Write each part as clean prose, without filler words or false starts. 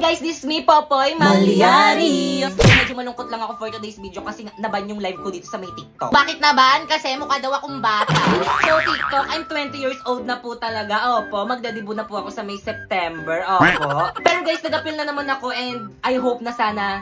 guys, this is me, Popoy Malyari. Medyo malungkot lang ako for today's video kasi naban yung live ko dito sa may TikTok. Bakit naban? Kasi mukha daw akong bata. So TikTok, I'm 20 years old na po talaga. Opo, magdadibo na po ako sa may September. Opo. Pero guys, nag-appeal na naman ako and I hope na sana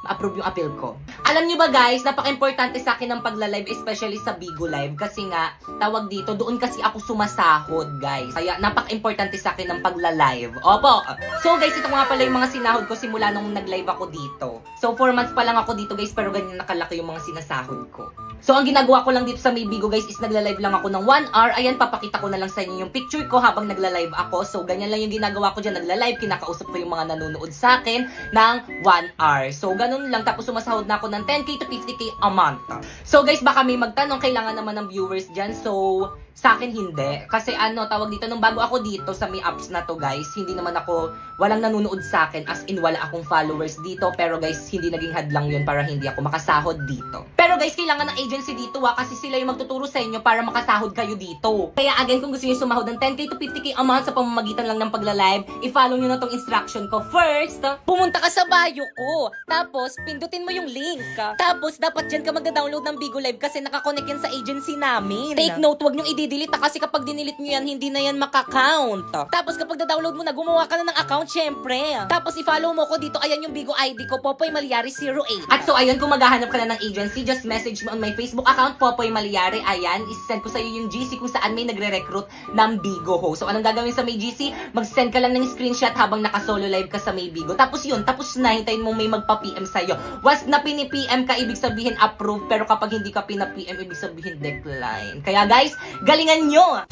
ma-approve yung appeal ko. Alam nyo ba guys, napaka-importante sa akin ng pagla-live, especially sa Bigo Live. Kasi nga, tawag dito, doon kasi ako sumasahod guys. Kaya napaka-importante sa akin ng pagla-live. Opo! So guys, ito nga pala yung mga sinahod ko simula nung nag-live ako dito. So 4 months pa lang ako dito guys, pero ganyan nakalaki yung mga sinasahod ko. So ang ginagawa ko lang dito sa may Bigo guys is nagla-live lang ako ng 1 hour. Ayan, papakita ko na lang sa inyo yung picture ko habang nagla-live ako. So ganyan lang yung ginagawa ko dyan, nagla-live, kinakausap ko yung mga nanonood sa akin ng 1 hour. So ganun lang, tapos sumasahod na ako ng 10k to 50k a month. So guys, baka may magtanong, kailangan naman ng viewers dyan. So sa akin hindi. Kasi ano, tawag dito, nung bago ako dito sa may apps na to guys, hindi naman ako, walang nanonood sa akin, as in wala akong followers dito. Pero guys, hindi naging hadlang yun para hindi ako makasahod dito. Pero guys, kailangan ng agency dito kasi sila yung magtuturo sa inyo para makasahod kayo dito. Kaya again, kung gusto nyo sumahod ng 10k to 50k a month sa pamamagitan lang ng pagla-live, i-follow nyo na tong instruction ko. First, pumunta ka sa bio ko. Tapos, pindutin mo yung link. Tapos, dapat dyan ka magda-download ng Bigo Live kasi nakakonect yan sa agency namin. Take note, wag nyong i-delete kasi kapag dinilit nyo yan, hindi na yan maka-count. Tapos, kapag da-download mo na, gumawa ka na ng account, syempre. Tapos, i-follow mo ko dito. Ayan yung Bigo ID ko, Popoy Malyari 08. At so, ayun, kung maghahanap ka na ng agency, just message me on my Facebook account, Popoy Malyari. Ayan, isend ko sa iyo yung GC kung saan may nagre-recruit ng Bigo ho. So, anong gagawin sa may GC? Mag-send ka lang ng screenshot habang naka-solo live ka sa may Bigo. Tapos yun, tapos na, hintayin mo may magpa-PM sa'yo. Once na pini-PM ka, ibig sabihin approve. Pero kapag hindi ka pina-PM, ibig sabihin decline. Kaya guys, galingan nyo!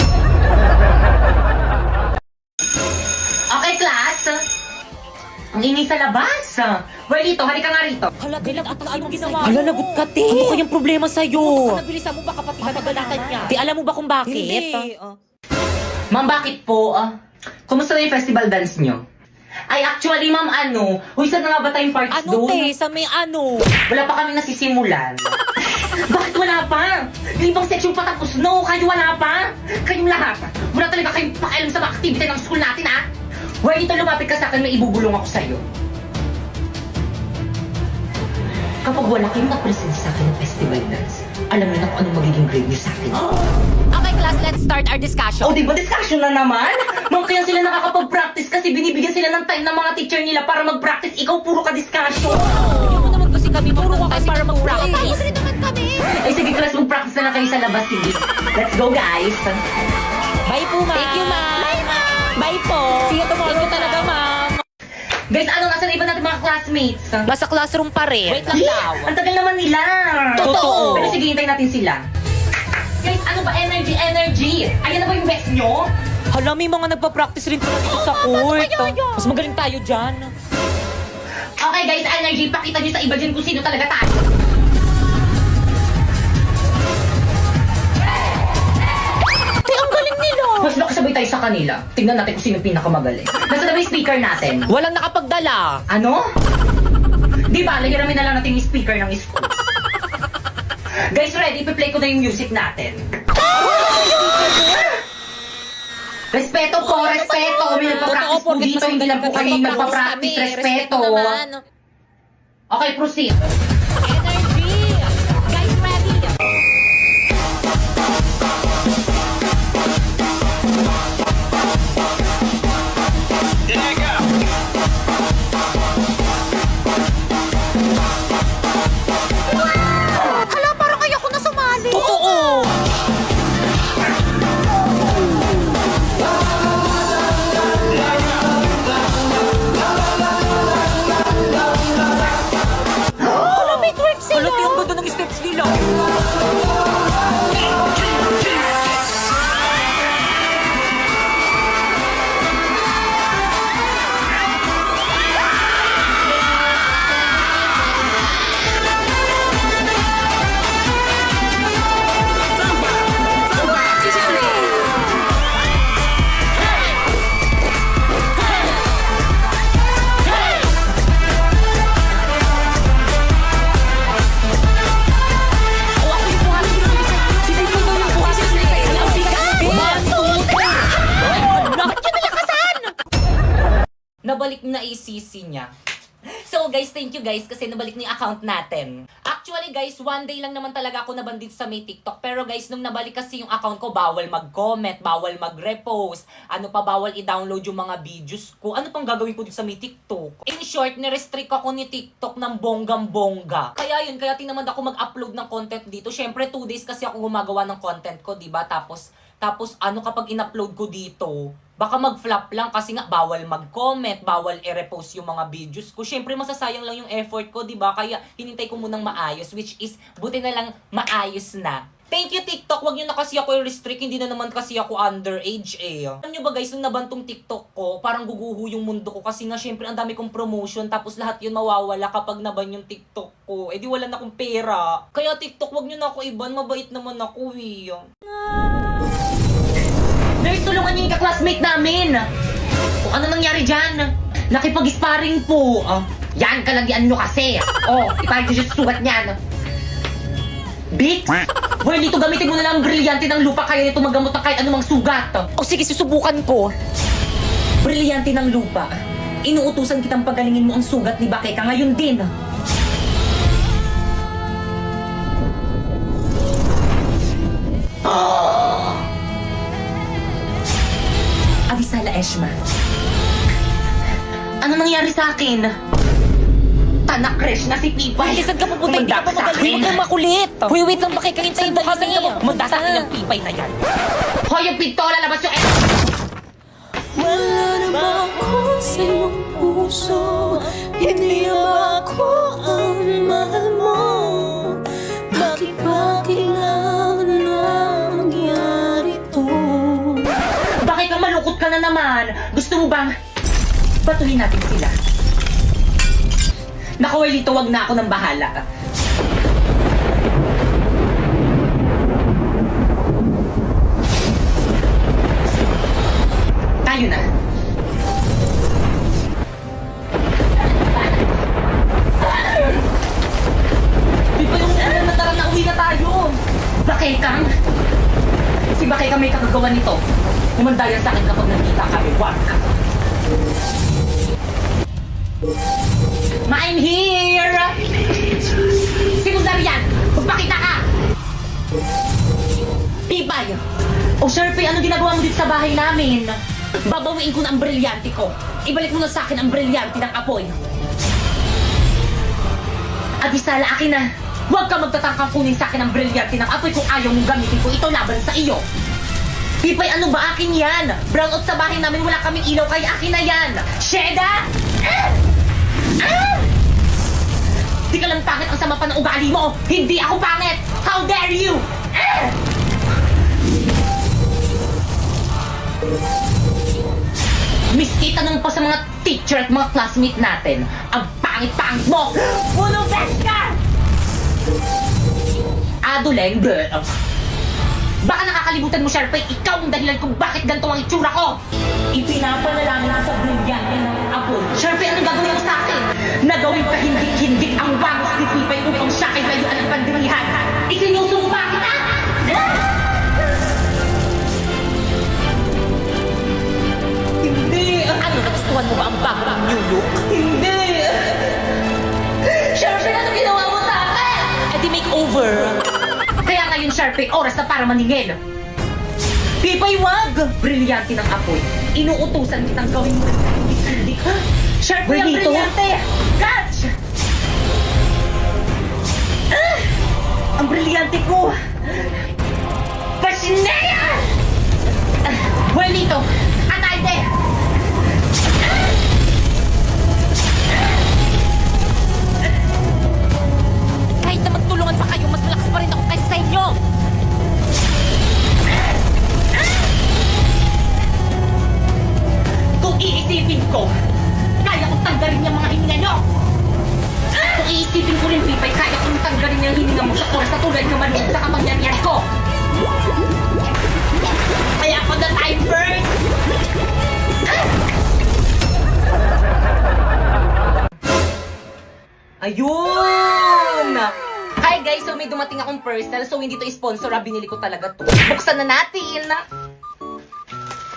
Okay, class! Ang ingay sa labas! Well, halika nga rito. Hala, galit at ano ginawa mo? Hala, lagot ka, te. Ano kayang problema sa'yo? Nabilisan mo baka pati Panagalatan niya. Di alam mo ba kung bakit? Hindi. Ma'am, bakit po? Kumusta na yung festival dance nyo? Ay, actually, ma'am, Uy, saan na nga ba tayong parts Ano, doon? te? Sa may ano? Wala pa kami nasisimulan. Bakit wala pa? Yung ibang section pa tapos, no, kayo wala pa? Kayong lahat. Wala talaga kayong pakialam sa mga activity ng school natin, ha? Well, dito lumapit ka sa akin, may ibubulong ako sa'yo. Kapag wala kayong na-present sa akin ng festival dance, alam niyo na kung anong magiging grade niyo sa akin. Okay, class, let's start our discussion. O, di ba discussion na naman? Ma'am, kaya sila nakakapag-practice kasi binibigyan sila ng time ng mga teacher nila para mag-practice. Ikaw, puro ka discussion. Hindi mo naman kasi kami puro ka kasi para mag-practice. Agree naman kami. Ay, sige, class, mag-practice na lang kayo sa labas. Sige. Let's go, guys. Bye po, ma'am. Thank you, ma'am. Bye, ma'am. Bye po. See you tomorrow. Thank you talaga, ma'am. Guys, nasa na iba natin mga classmates? Nasa classroom pa rin. Wait lang daw. Ang tagal naman nila. Totoo. Pero sige, hintayin natin sila. Guys, ano ba? Energy. Ayan na ba yung best nyo? Hala, may mga nagpa-practice rin pala dito sa court. Mas magaling tayo dyan. Okay guys, energy, pakita nyo sa iba dyan kung sino talaga tayo. Te, ang galing nila. Mas nakasabay tayo sa kanila. Tingnan natin kung sino yung pinakamagaling. Nasa na ba yung speaker natin? Walang nakapagdala. Ano? Di ba, lahiramin na lang natin yung speaker ng school. Guys, ready? Ipi-play ko na yung music natin. Respeto po, respeto. May nagpa-practice po dito, hindi lang po kayo yung nagpa-practice. Respeto. Okay, proceed. Energy. Guys, ready. Hala, parang kaya ko na sumali. Totoo. na i-CC niya. So guys, thank you guys kasi nabalik na yung account natin. Actually guys, one day lang naman talaga ako nabandit sa may TikTok. Pero guys, nung nabalik kasi yung account ko, bawal mag-comment, bawal mag-repost, ano pa, bawal i-download yung mga videos ko. Ano pang gagawin ko dito sa may TikTok? In short, ni-restrict ako ni TikTok ng bonggang-bongga. Kaya yun, kaya tinamad ako mag-upload ng content dito. Syempre, 2 days kasi ako gumagawa ng content ko, diba? Tapos ano kapag in-upload ko dito, baka mag-flop lang kasi nga bawal mag-comment, bawal i-repost yung mga videos ko. Syempre masasayang lang yung effort ko, 'di ba? Kaya hinintay ko munang maayos, which is buti na lang maayos na. Thank you TikTok, wag niyo na kasi ako i-restrict, hindi na naman kasi ako underage eh. Alam niyo ba guys, nung nabantong TikTok ko, parang guguho yung mundo ko kasi nga syempre ang dami kong promotion tapos lahat yun mawawala kapag naban yung TikTok ko. Eh di wala na akong pera. Kaya TikTok, wag niyo na ako iban, mabait naman ako eh. Nurse, tulungan niyo yung ka-classmate namin. Kung ano nangyari dyan? Nakipag-sparring po. Yan, kalagyan nyo kasi. Ipalit nyo sa sugat niyan. Bix? Well, dito gamitin mo na lang ang brilyante ng lupa kaya nito magamot ng kahit anumang sugat. Sige, susubukan ko. Brilyante ng lupa. Inuutusan kitang pagalingin mo ang sugat ni Bakeka ngayon din. Avisala Eshma. Ano nangyari sa akin? Tanak-crash na si Pipay. Saan ka pupunta? Hindi ka pa magaling. Huwag kang makulit. Hoy, wait lang, makikahintayin mo kami. Manda sa akin ang Pipay na yan. Hoy, yung pintola, labas yung Wala naman ako sa iyong puso. Hindi naman ako ang mahal mo. Bakit ba kailangan na mangyari to? Bakit kang malungkot ka na naman? Gusto mo bang batuhin natin sila? Naku, Welito, wag na ako ng bahala. Tayo na. Di ba yung tara na uwi na tayo? Bakekang? Si Bakekang may kakagawa nito. Kumandayan sa akin kapag nagkita kami. Wag! I'm here! Secondary yan! Magpakita ka! Pipay! O Sherpy, ano ginagawa mo dito sa bahay namin? Babawiin ko na ang brilyante ko. Ibalik mo na sa akin ang brilyante ng apoy. Avisala, akin na. Huwag ka magtatangkang kunin sa akin ang brilyante ng apoy kung ayaw mong gamitin ko ito laban sa iyo. Pipay, ano ba? Akin yan! Brownout sa bahay namin, wala kaming ilaw, kaya akin na yan! Sheda! Di ka lang pangit, ang sama pa ng ugali mo! Hindi ako pangit! How dare you! Miski tanong pa sa mga teacher at mga classmate natin, ang pangit-pangit mo! Puno best ka! Aduleng, bleh! Baka nakakalimutan mo, Sharpay, ikaw ang dahilan kung bakit ganito ang itsura ko! Ipinapanalangin na sa brilyante ng apoy. Sharpay, anong gagawin mo sa akin? Nagawin ka hindik-hindik ang wangos ni Pipay upang siya ay layuan ng pandirihan. Isinusumpa kita! Hindi! Ano, nagustuhan mo ba ang bago ng new look? Hindi! Sharpay, ano ginawa mo sa akin? Di makeover. Kaya ngayon, Sharpay, oras na para maningil. Pipay, wag! Brilyante ng apoy. Inuutusan kitang gawin mo. Hindi. Sharpay, ang Benito? brilyante! Catch! Ang brilyante ko! Pasinea! Benito! Atayde! Kahit na magtulungan pa kayo, mas malakas pa rin ako kaysa sa inyo. Kung iisipin ko, kaya kong tanggalin yung mga hininga nyo! Kung iisipin ko rin, Pipay, kaya kong tanggalin yung hininga mo sa oras na tulad ka maluwag sa kapangyarihan ko! Kaya ako na time first! Ayun! Hi guys! So may dumating akong parcel, so hindi to sponsor, binili ko talaga to. Buksan na natin!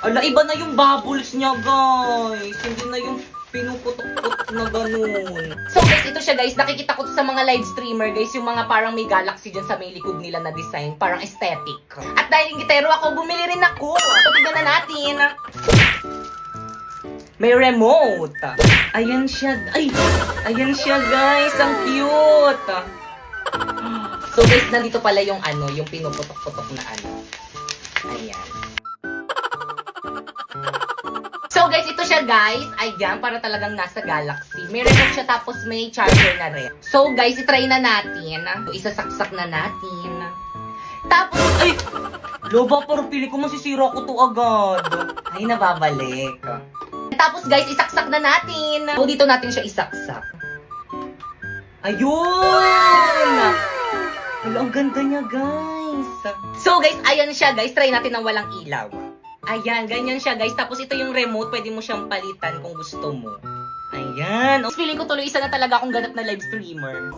Ala, iba na yung bubbles niya, guys. Hindi na yung pinuputok-putok na ganun. So guys, ito siya guys. Nakikita ko to sa mga live streamer guys. Yung mga parang may galaxy dyan sa may likod nila na design. Parang aesthetic. At dahil gitero ako, bumili rin ako. Tignan na natin. May remote. Ayan siya. Ay! Ayan siya guys. Ang cute. So guys, nandito pala yung ano, yung pinuputok-putok na ano. Ayan. So guys, ito siya guys. Ayan, para talagang nasa Galaxy. May remote siya tapos may charger na rin. So guys, itry na natin. Isasaksak na natin. Tapos, ay! Loba, parang pili ko masisira ko to agad. Ay, nababalik. Tapos guys, isaksak na natin. So dito natin siya isaksak. Ayun! Hala, ang ganda niya guys. So guys, ayan siya guys. Try natin ng walang ilaw. Ayan, ganyan siya guys. Tapos ito yung remote, pwede mo siyang palitan kung gusto mo. Ayan. Feeling ko tuloy isa na talaga akong ganap na live streamer.